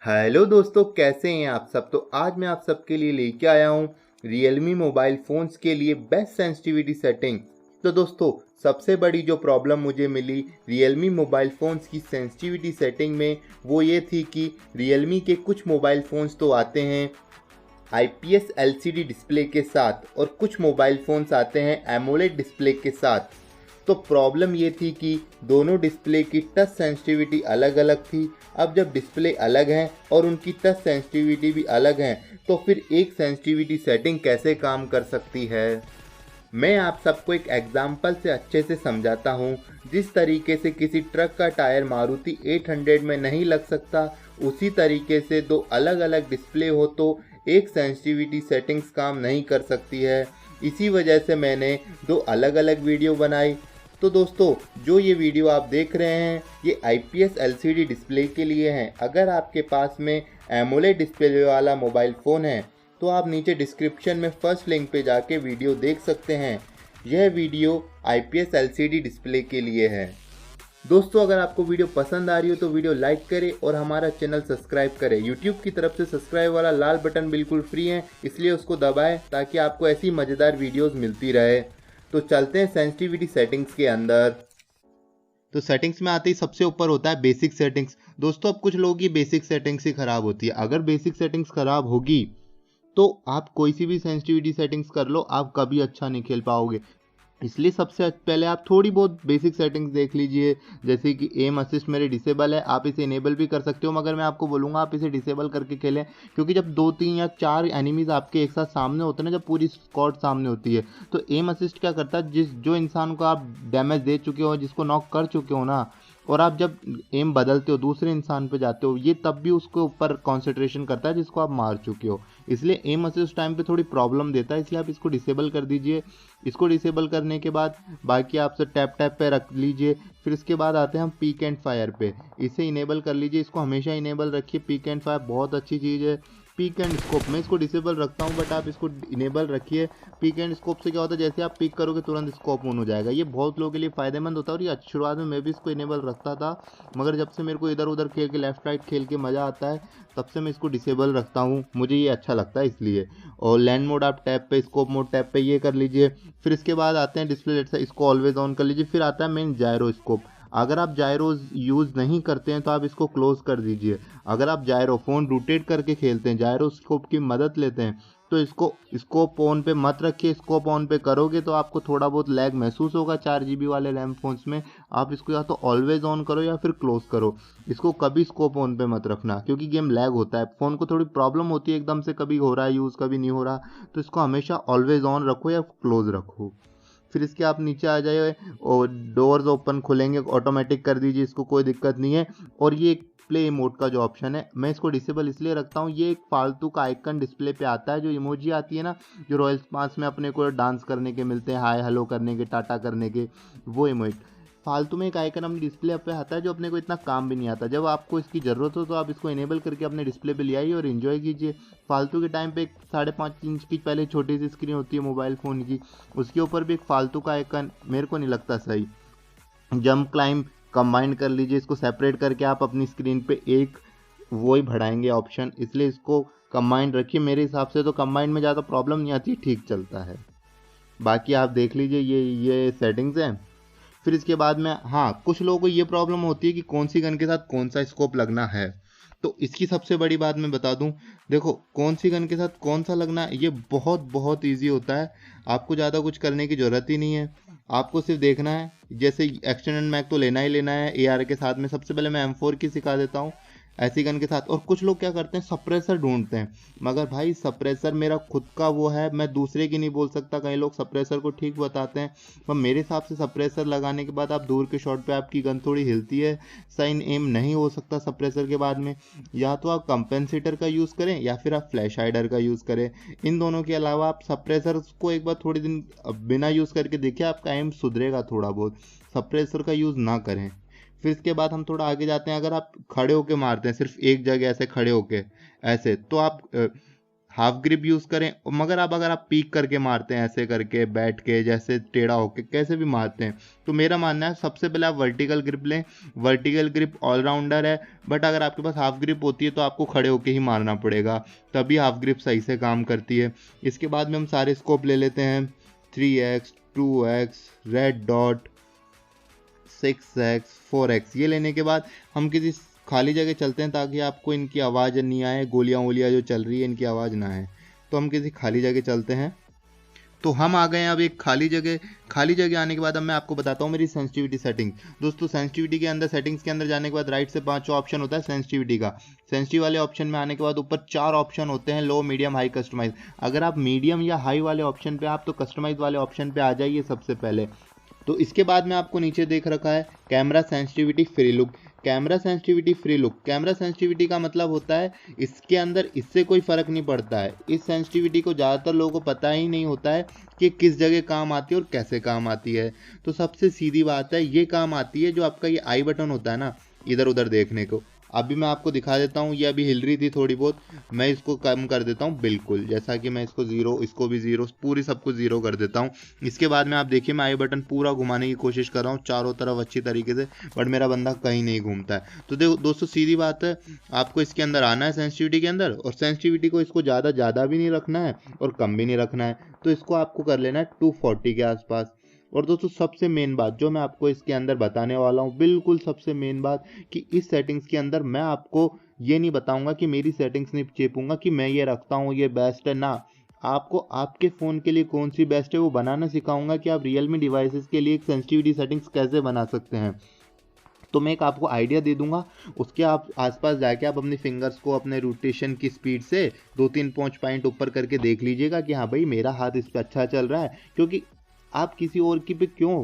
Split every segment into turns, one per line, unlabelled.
Hello दोस्तों, कैसे हैं आप सब। तो आज मैं आप सबके लिए लेके आया हूँ Realme मोबाइल फ़ोन्स के लिए बेस्ट सेंसिटिविटी सेटिंग। तो दोस्तों, सबसे बड़ी जो प्रॉब्लम मुझे मिली Realme मोबाइल फ़ोन्स की सेंसिटिविटी सेटिंग में वो ये थी कि Realme के कुछ मोबाइल फ़ोन्स तो आते हैं IPS LCD डिस्प्ले के साथ और कुछ मोबाइल फ़ोन्स आते हैं AMOLED डिस्प्ले के साथ। तो प्रॉब्लम ये थी कि दोनों डिस्प्ले की टच सेंसिटिविटी अलग अलग थी। अब जब डिस्प्ले अलग हैं और उनकी टच सेंसिटिविटी भी अलग हैं, तो फिर एक सेंसिटिविटी सेटिंग कैसे काम कर सकती है। मैं आप सबको एक एग्जाम्पल से अच्छे से समझाता हूँ। जिस तरीके से किसी ट्रक का टायर मारुति 800 में नहीं लग सकता, उसी तरीके से दो अलग अलग डिस्प्ले हो तो एक सेंसिटिविटी सेटिंग्स काम नहीं कर सकती है। इसी वजह से मैंने दो अलग अलग वीडियो बनाई। तो दोस्तों, जो ये वीडियो आप देख रहे हैं ये IPS LCD डिस्प्ले के लिए हैं। अगर आपके पास में AMOLED डिस्प्ले वाला मोबाइल फ़ोन है तो आप नीचे डिस्क्रिप्शन में फर्स्ट लिंक पे जाके वीडियो देख सकते हैं। यह वीडियो IPS LCD डिस्प्ले के लिए है। दोस्तों, अगर आपको वीडियो पसंद आ रही हो तो वीडियो लाइक करें और हमारा चैनल सब्सक्राइब करें। यूट्यूब की तरफ से सब्सक्राइब वाला लाल बटन बिल्कुल फ्री है, इसलिए उसको दबाएं ताकि आपको ऐसी मज़ेदार वीडियोस मिलती रहे। तो चलते हैं सेंसिटिविटी सेटिंग्स के अंदर। तो सेटिंग्स में आते ही सबसे ऊपर होता है बेसिक सेटिंग्स। दोस्तों, अब कुछ लोगों की बेसिक सेटिंग्स ही खराब होती है। अगर बेसिक सेटिंग्स खराब होगी तो आप कोई सी भी सेंसिटिविटी सेटिंग्स कर लो, आप कभी अच्छा नहीं खेल पाओगे। इसलिए सबसे पहले आप थोड़ी बहुत बेसिक सेटिंग्स देख लीजिए। जैसे कि एम असिस्ट मेरे डिसेबल है, आप इसे इनेबल भी कर सकते हो, मगर मैं आपको बोलूँगा आप इसे डिसेबल करके खेलें। क्योंकि जब 2 3 या 4 एनिमीज आपके एक साथ सामने होते हैं ना, जब पूरी स्क्वाड सामने होती है, तो एम असिस्ट क्या करता है, जो इंसान को आप डैमेज दे चुके हो, जिसको नॉक कर चुके हो ना, और आप जब एम बदलते हो दूसरे इंसान पे जाते हो, ये तब भी उसके ऊपर कॉन्सेंट्रेशन करता है जिसको आप मार चुके हो। इसलिए एम असिस्ट टाइम पे थोड़ी प्रॉब्लम देता है, इसलिए आप इसको डिसेबल कर दीजिए। इसको डिसेबल करने के बाद बाकी आपसे टैप टैप पे रख लीजिए। फिर इसके बाद आते हैं हम पीक एंड फायर पे। इसे इनेबल कर लीजिए, इसको हमेशा इनेबल रखिए। पीक एंड फायर बहुत अच्छी चीज़ है। पीक एंड स्कोप मैं इसको डिसेबल रखता हूँ, बट आप इसको इनेबल रखिए। पीक एंड स्कोप से क्या होता है, जैसे आप पिक करोगे तुरंत स्कोप ऑन हो जाएगा। ये बहुत लोगों के लिए फ़ायदेमंद होता है। और ये शुरुआत में मैं भी इसको इनेबल रखता था, मगर जब से मेरे को इधर उधर खेल के लेफ्ट राइट खेल के मज़ा आता है, तब से मैं इसको डिसेबल रखता हूँ। मुझे ये अच्छा लगता है इसलिए। और लैंड मोड आप टैप पे, स्कोप मोड टैप पे ये कर लीजिए। फिर इसके बाद आते हैं डिस्प्ले लेट से, इसको ऑलवेज ऑन कर लीजिए। फिर आता है मेन जायरो स्कोप। अगर आप जायरो यूज़ नहीं करते हैं तो आप इसको क्लोज कर दीजिए। अगर आप जायरो फ़ोन रोटेट करके खेलते हैं, जायरो स्कोप की मदद लेते हैं, तो इसको स्कोप ऑन पे मत रखिए। स्कोप ऑन पे करोगे तो आपको थोड़ा बहुत लैग महसूस होगा 4 GB वाले रैम फ़ोन्स में। आप इसको या तो ऑलवेज ऑन करो या फिर क्लोज करो। इसको कभी स्कोप ऑन पे मत रखना, क्योंकि गेम लैग होता है। फ़ोन को थोड़ी प्रॉब्लम होती है, एकदम से कभी हो रहा है यूज़ कभी नहीं हो रहा। तो इसको हमेशा ऑलवेज ऑन रखो या क्लोज रखो। फिर इसके आप नीचे आ जाइए और डोर्स ओपन खुलेंगे, ऑटोमेटिक कर दीजिए, इसको कोई दिक्कत नहीं है। और ये प्ले इमोट का जो ऑप्शन है, मैं इसको डिसेबल इसलिए रखता हूँ, ये एक फालतू का आइकन डिस्प्ले पे आता है। जो इमोजी आती है ना, जो रॉयल पास में अपने को डांस करने के मिलते हैं, हाय हेलो करने के, टाटा करने के, वो इमोट फालतू में एक आइकन अपने डिस्प्ले पे आता है जो अपने को इतना काम भी नहीं आता। जब आपको इसकी ज़रूरत हो तो आप इसको इनेबल करके अपने डिस्प्ले पे ले आइए और इन्जॉय कीजिए। फालतू के टाइम पे एक 5.5 इंच की पहले छोटी सी स्क्रीन होती है मोबाइल फ़ोन की, उसके ऊपर भी एक फालतू का आइकन मेरे को नहीं लगता सही। जंप क्लाइंब कंबाइन कर लीजिए, इसको सेपरेट करके आप अपनी स्क्रीन पे एक वो ही बढ़ाएंगे ऑप्शन, इसलिए इसको कंबाइंड रखिए। मेरे हिसाब से तो कंबाइंड में ज़्यादा प्रॉब्लम नहीं आती, ठीक चलता है। बाकी आप देख लीजिए, ये सेटिंग्स हैं। फिर इसके बाद में हाँ, कुछ लोगों को ये प्रॉब्लम होती है कि कौन सी गन के साथ कौन सा स्कोप लगना है। तो इसकी सबसे बड़ी बात मैं बता दूं, देखो कौन सी गन के साथ कौन सा लगना है ये बहुत बहुत इजी होता है। आपको ज़्यादा कुछ करने की ज़रूरत ही नहीं है। आपको सिर्फ देखना है, जैसे एक्सटेंडेड मैग तो लेना ही लेना है AR के साथ में। सबसे पहले मैं M4 की सिखा देता हूँ ऐसी गन के साथ। और कुछ लोग क्या करते हैं, सप्रेसर ढूंढते हैं, मगर भाई सप्रेसर मेरा खुद का वो है, मैं दूसरे की नहीं बोल सकता। कई लोग सप्रेसर को ठीक बताते हैं, पर मेरे हिसाब से सप्रेसर लगाने के बाद आप दूर के शॉट पे आपकी गन थोड़ी हिलती है, सही एम नहीं हो सकता सप्रेसर के बाद में। या तो आप कंपेंसेटर का यूज़ करें या फिर आप फ्लैश हाइडर का यूज़ करें। इन दोनों के अलावा आप सप्रेसर को एक बार थोड़े दिन बिना यूज़ करके देखिए, आपका एम सुधरेगा थोड़ा बहुत। सप्रेसर का यूज़ ना करें। फिर इसके बाद हम थोड़ा आगे जाते हैं। अगर आप खड़े होके मारते हैं, सिर्फ एक जगह ऐसे खड़े होके ऐसे, तो आप हाफ ग्रिप यूज़ करें, मगर आप अगर आप पीक करके मारते हैं, ऐसे करके बैठ के, जैसे टेढ़ा होके, कैसे भी मारते हैं, तो मेरा मानना है सबसे पहले आप वर्टिकल ग्रिप लें। वर्टिकल ग्रिप ऑलराउंडर है, बट अगर आपके पास हाफ ग्रिप होती है तो आपको खड़े होके ही मारना पड़ेगा, तभी हाफ ग्रिप सही से काम करती है। इसके बाद में हम सारे स्कोप ले लेते हैं, 3x, 2x, red dot, 6x, 4x। ये लेने के बाद हम किसी खाली जगह चलते हैं ताकि आपको इनकी आवाज़ नहीं आए, गोलियाँ वोलियाँ जो चल रही है इनकी आवाज़ ना आए। तो हम किसी खाली जगह चलते हैं। तो हम आ गए हैं अब एक खाली जगह। खाली जगह आने के बाद अब मैं आपको बताता हूँ मेरी सेंसिटिविटी सेटिंग। दोस्तों सेंसिटिविटी के अंदर, सेटिंग्स के अंदर जाने के बाद राइट से 5 ऑप्शन होता है सेंसिटिविटी का। सेंसिटिव वाले ऑप्शन में आने के बाद ऊपर 4 ऑप्शन होते हैं, लो, मीडियम, हाई, कस्टमाइज। अगर आप मीडियम या हाई वाले ऑप्शन पे आप तो कस्टमाइज वाले ऑप्शन पे आ जाइए सबसे पहले। तो इसके बाद में आपको नीचे देख रखा है camera sensitivity free look. Camera sensitivity free look, camera sensitivity का मतलब होता है इसके अंदर इससे कोई फ़र्क नहीं पड़ता है। इस सेंसिटिविटी को ज़्यादातर लोगों को पता ही नहीं होता है कि किस जगह काम आती है और कैसे काम आती है। तो सबसे सीधी बात है, ये काम आती है जो आपका ये आई बटन होता है ना, इधर उधर देखने को। अभी मैं आपको दिखा देता हूँ, ये अभी हिल रही थी थोड़ी बहुत, मैं इसको कम कर देता हूँ बिल्कुल, जैसा कि मैं इसको ज़ीरो, इसको भी ज़ीरो, पूरी सब कुछ ज़ीरो कर देता हूँ। इसके बाद में आप देखिए मैं आई बटन पूरा घुमाने की कोशिश कर रहा हूँ चारों तरफ अच्छी तरीके से, बट मेरा बंदा कहीं नहीं घूमता है। तो देखो दोस्तों सीधी बात है, आपको इसके अंदर आना है सेंसिटिविटी के अंदर, और सेंसिटिविटी को इसको ज़्यादा भी नहीं रखना है और कम भी नहीं रखना है। तो इसको आपको कर लेना है 240 के आसपास। और दोस्तों सबसे मेन बात जो मैं आपको इसके अंदर बताने वाला हूँ, बिल्कुल सबसे मेन बात, कि इस सेटिंग्स के अंदर मैं आपको ये नहीं बताऊंगा कि मेरी सेटिंग्स नहीं चेपूंगा कि मैं ये रखता हूँ ये बेस्ट है ना। आपको आपके फ़ोन के लिए कौन सी बेस्ट है वो बनाना सिखाऊंगा कि आप रियलमी डिवाइसेस के लिए एक सेंसिटिविटी सेटिंग्स कैसे बना सकते हैं। तो मैं एक आपको आइडिया दे दूंगा, उसके आप आसपास जाके आप अपनी फिंगर्स को अपने रोटेशन की स्पीड से 2-3 पॉइंट ऊपर करके देख लीजिएगा कि हाँ भाई मेरा हाथ इस पर अच्छा चल रहा है। क्योंकि आप किसी और की पे क्यों,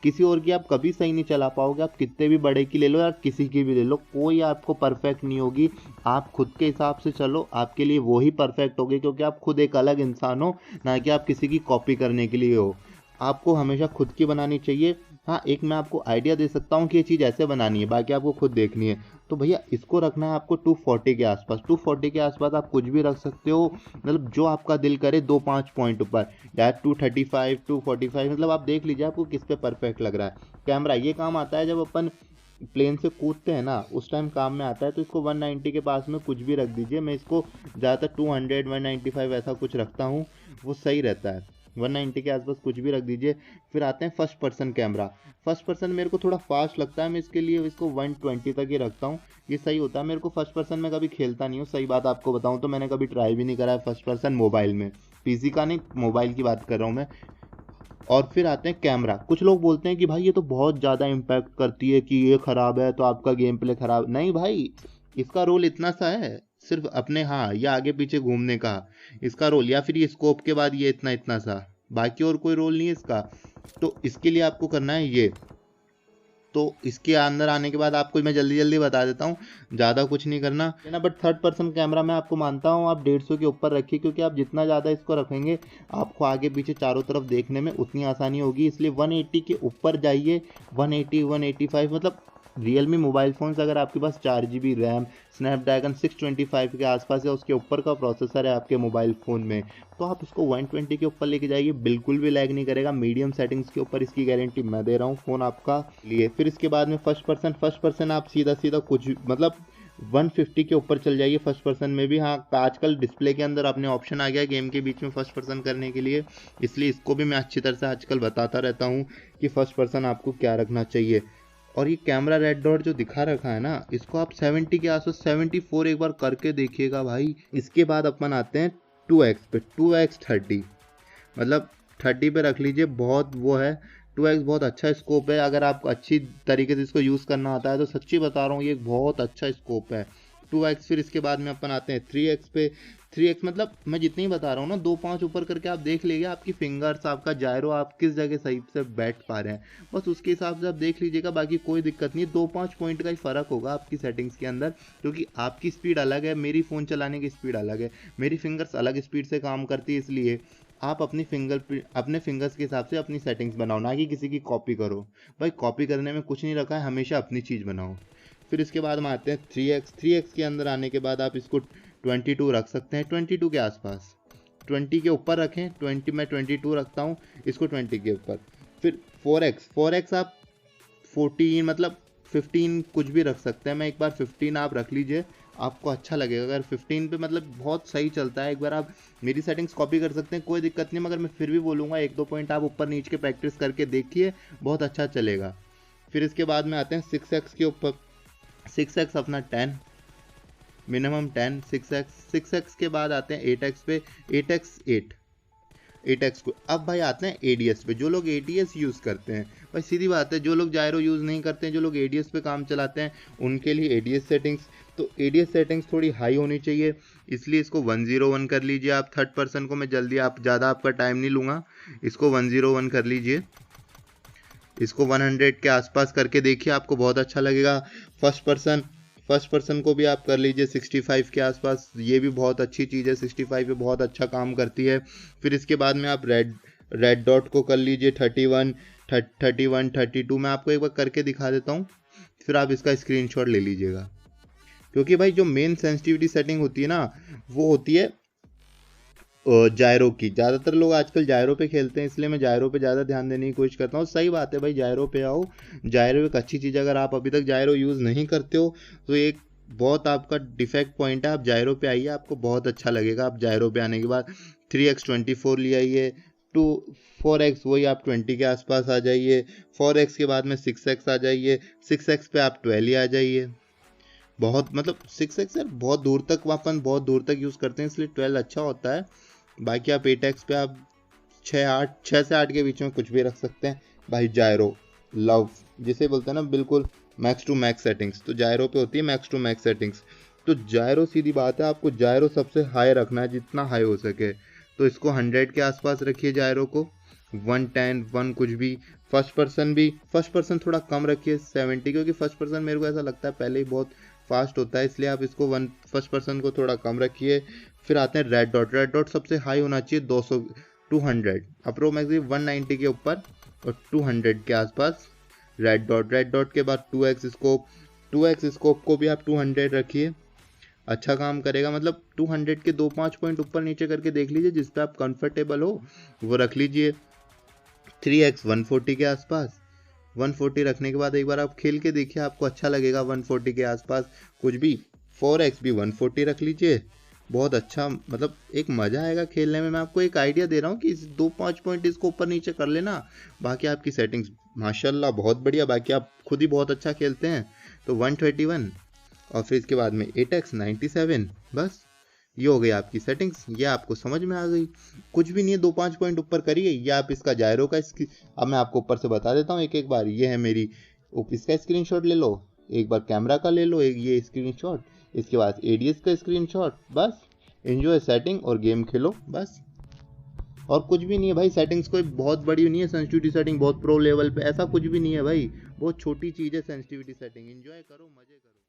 किसी और की आप कभी सही नहीं चला पाओगे। आप कितने भी बड़े की ले लो या किसी की भी ले लो, कोई आपको परफेक्ट नहीं होगी। आप खुद के हिसाब से चलो, आपके लिए वो ही परफेक्ट होगी, क्योंकि आप खुद एक अलग इंसान हो, ना कि आप किसी की कॉपी करने के लिए हो। आपको हमेशा खुद की बनानी चाहिए। हाँ, एक मैं आपको आइडिया दे सकता हूँ कि ये चीज़ ऐसे बनानी है, बाकी आपको खुद देखनी है। तो भैया इसको रखना है आपको 240 के आसपास। 240 के आसपास आप कुछ भी रख सकते हो, मतलब जो आपका दिल करे, 2-5 पॉइंट ऊपर, या 235, 245, मतलब आप देख लीजिए आपको किस पे परफेक्ट लग रहा है। कैमरा ये काम आता है जब अपन प्लेन से कूदते हैं ना, उस टाइम काम में आता है। तो इसको 190 के पास में कुछ भी रख दीजिए। मैं इसको ज़्यादातर 200, 195 ऐसा कुछ रखता हूँ, वो सही रहता है। 190 के आसपास कुछ भी रख दीजिए। फिर आते हैं first person camera. First person मेरे को थोड़ा फास्ट लगता है, मैं इसके लिए इसको 120 तक ही रखता हूँ, ये सही होता है। मेरे को फर्स्ट पर्सन में कभी खेलता नहीं हूँ, सही बात आपको बताऊँ तो मैंने कभी ट्राई भी नहीं करा है फर्स्ट पर्सन मोबाइल में, पीसी का नहीं, मोबाइल की बात कर रहा हूँ मैं। और फिर आते हैं कैमरा। कुछ लोग बोलते हैं कि भाई ये तो बहुत ज़्यादा इम्पैक्ट करती है, कि ये ख़राब है तो आपका गेम प्ले ख़राब। नहीं भाई, इसका रोल इतना सा है, सिर्फ अपने, हाँ, या आगे पीछे घूमने का इसका रोल, या फिर ये स्कोप के बाद ये इतना इतना सा, बाकी और कोई रोल नहीं है इसका। तो इसके लिए आपको करना है ये। तो इसके अंदर आने के बाद आपको मैं जल्दी जल्दी बता देता हूँ, ज़्यादा कुछ नहीं करना है ना। बट थर्ड पर्सन कैमरा मैं आपको मानता हूँ आप 150 के ऊपर रखिए, क्योंकि आप जितना ज़्यादा इसको रखेंगे आपको आगे पीछे चारों तरफ देखने में उतनी आसानी होगी। इसलिए 180 के ऊपर जाइए, 180, 185, मतलब रियलमी मोबाइल फ़ोन्स अगर आपके पास 4 GB रैम, स्नैपड्रैगन 625 के आसपास या उसके ऊपर का प्रोसेसर है आपके मोबाइल फ़ोन में, तो आप इसको 120 के ऊपर लेके जाइए, बिल्कुल भी लैग नहीं करेगा। मीडियम सेटिंग्स के ऊपर इसकी गारंटी मैं दे रहा हूँ फ़ोन आपका लिए। फिर इसके बाद में फर्स्ट पर्सन आप सीधा सीधा कुछ, मतलब 150 के ऊपर चल जाइए फर्स्ट पर्सन में भी। हाँ, आजकल डिस्प्ले के अंदर अपने ऑप्शन आ गया गेम के बीच में फर्स्ट पर्सन करने के लिए, इसलिए इसको भी मैं अच्छी तरह से आजकल बताता रहता हूँ कि फर्स्ट पर्सन आपको क्या रखना चाहिए। और ये कैमरा रेड डॉट जो दिखा रखा है ना, इसको आप 70 के आसपास, 74 एक बार करके देखिएगा भाई। इसके बाद अपन आते हैं 2x पे, 2x 30, मतलब 30 पे रख लीजिए, बहुत वो है। 2x बहुत अच्छा स्कोप है, अगर आपको अच्छी तरीके से इसको यूज़ करना आता है तो सच्ची बता रहा हूँ ये बहुत अच्छा स्कोप है 2x। फिर इसके बाद में अपन आते हैं 3x पे। 3x मतलब मैं जितनी बता रहा हूँ ना, 2-5 ऊपर करके आप देख लीजिए आपकी फिंगर्स, आपका जायरो, आप किस जगह सही से बैठ पा रहे हैं, बस उसके हिसाब से आप देख लीजिएगा। बाकी कोई दिक्कत नहीं है, 2-5 पॉइंट का ही फ़र्क होगा आपकी सेटिंग्स के अंदर, क्योंकि आपकी स्पीड अलग है, मेरी फ़ोन चलाने की स्पीड अलग है, मेरी फिंगर्स अलग स्पीड से काम करती है। इसलिए आप अपनी अपने फिंगर्स के हिसाब से अपनी सेटिंग्स बनाओ, ना कि किसी की कॉपी करो। भाई कॉपी करने में कुछ नहीं रखा है, हमेशा अपनी चीज़ बनाओ। फिर इसके बाद में आते हैं 3x। 3x के अंदर आने के बाद आप इसको 22 रख सकते हैं, 22 के आसपास। 20 के ऊपर रखें, 20 मैं 22 रखता हूँ, इसको 20 के ऊपर। फिर 4x। 4x आप 14 मतलब 15 कुछ भी रख सकते हैं। मैं एक बार 15 आप रख लीजिए, आपको अच्छा लगेगा। अगर 15 पे मतलब बहुत सही चलता है, एक बार आप मेरी सेटिंग्स कॉपी कर सकते हैं, कोई दिक्कत नहीं। मगर मैं फिर भी बोलूँगा 1-2 पॉइंट आप ऊपर नीचे के प्रैक्टिस करके देखिए, बहुत अच्छा चलेगा। फिर इसके बाद में आते हैं 6x के ऊपर। 6x अपना 10, मिनिमम 10 6x। 6x के बाद आते हैं 8x पे, 8x को। अब भाई आते हैं ADS पे। जो लोग ADS यूज़ करते हैं भाई, सीधी बात है, जो लोग जायरो यूज़ नहीं करते हैं, जो लोग ADS पे काम चलाते हैं, उनके लिए ADS सेटिंग्स, तो ADS सेटिंग्स थोड़ी हाई होनी चाहिए, इसलिए इसको 101 कर लीजिए आप। थर्ड पर्सन को मैं जल्दी, आप ज़्यादा आपका टाइम नहीं लूँगा, इसको 101 कर लीजिए। इसको 100 के आसपास करके देखिए, आपको बहुत अच्छा लगेगा। फर्स्ट पर्सन को भी आप कर लीजिए 65 के आसपास, ये भी बहुत अच्छी चीज़ है, 65 पे बहुत अच्छा काम करती है। फिर इसके बाद में आप रेड डॉट को कर लीजिए 31, 32। मैं आपको एक बार करके दिखा देता हूँ, फिर आप इसका स्क्रीनशॉट ले लीजिएगा। क्योंकि भाई जो मेन सेंसिटिविटी सेटिंग होती है ना, वो होती है जायरो की। ज़्यादातर लोग आजकल जायरो पे खेलते हैं, इसलिए मैं जायरो पे ज़्यादा ध्यान देने की कोशिश करता हूँ। सही बात है भाई, जायरो पे आओ, जायरो एक अच्छी चीज़ है। अगर आप अभी तक जायरो यूज़ नहीं करते हो तो एक बहुत आपका डिफेक्ट पॉइंट है, आप जायरो पे आइए, आपको बहुत अच्छा लगेगा। आप जायरो पे आने के बाद 3x 24 ले आइए, 4x वही आप 20 के आसपास आ जाइए, 4x के बाद में 6x आ जाइए, 6x पे आप 12 आ जाइए। बहुत मतलब 6x यार बहुत दूर तक, अपन बहुत दूर तक यूज़ करते हैं, इसलिए 12 अच्छा होता है। बाकी आप 8x पे आप 6 से 8 के बीच में कुछ भी रख सकते हैं। भाई जायरो लव जिसे बोलते हैं ना, बिल्कुल मैक्स टू मैक्स सेटिंग्स, तो जायरो पे होती है मैक्स टू मैक्स सेटिंग्स। तो जायरो सीधी बात है, आपको जायरो सबसे हाई रखना है, जितना हाई हो सके। तो इसको 100 के आसपास रखिए जायरो को, 110 1 कुछ भी। फर्स्ट पर्सन थोड़ा कम रखिए 70, क्योंकि फर्स्ट पर्सन मेरे को ऐसा लगता है पहले ही बहुत फास्ट होता है, इसलिए आप इसको फर्स्ट पर्सन को थोड़ा कम रखिए। फिर आते हैं रेड डॉट। रेड डॉट सबसे हाई होना चाहिए 200 अप्रोक्सिमेटली 190 के ऊपर और 200 के आसपास रेड डॉट के बाद 2x स्कोप को भी आप 200 रखिए, अच्छा काम करेगा। मतलब 200 के 2-5 पॉइंट ऊपर नीचे करके देख लीजिए, जिस पे आप कंफर्टेबल हो वो रख लीजिए। 3x 140 के आसपास, 140 रखने के बाद एक बार आप खेल के देखिए, आपको अच्छा लगेगा 140 के आसपास कुछ भी। 4x भी 140 रख लीजिए, बहुत अच्छा, मतलब एक मज़ा आएगा खेलने में। मैं आपको एक आइडिया दे रहा हूँ कि 2-5 पॉइंट इसको ऊपर नीचे कर लेना, बाकी आपकी सेटिंग्स माशाल्लाह बहुत बढ़िया। बाकी आप खुद ही बहुत अच्छा खेलते हैं, तो 131 और फिर इसके बाद में 8x 97, बस ये हो गई आपकी सेटिंग्स। ये आपको समझ में आ गई, कुछ भी नहीं है, 2-5 पॉइंट ऊपर करिए। ये आप इसका जायरो का अब मैं आपको ऊपर से बता देता हूँ एक बार। ये है मेरी, इसका स्क्रीनशॉट ले लो, एक बार कैमरा का ले लो, एक ये स्क्रीनशॉट, इसके बाद ADS का स्क्रीनशॉट। बस एंजॉय सेटिंग और गेम खेलो बस, और कुछ भी नहीं है भाई। सेटिंग्स कोई बहुत बड़ी नहीं है, सेंसिटिविटी सेटिंग बहुत प्रो लेवल पे, ऐसा कुछ भी नहीं है भाई, बहुत छोटी चीज़ है सेंसिटिविटी सेटिंग। एंजॉय करो, मजे करो।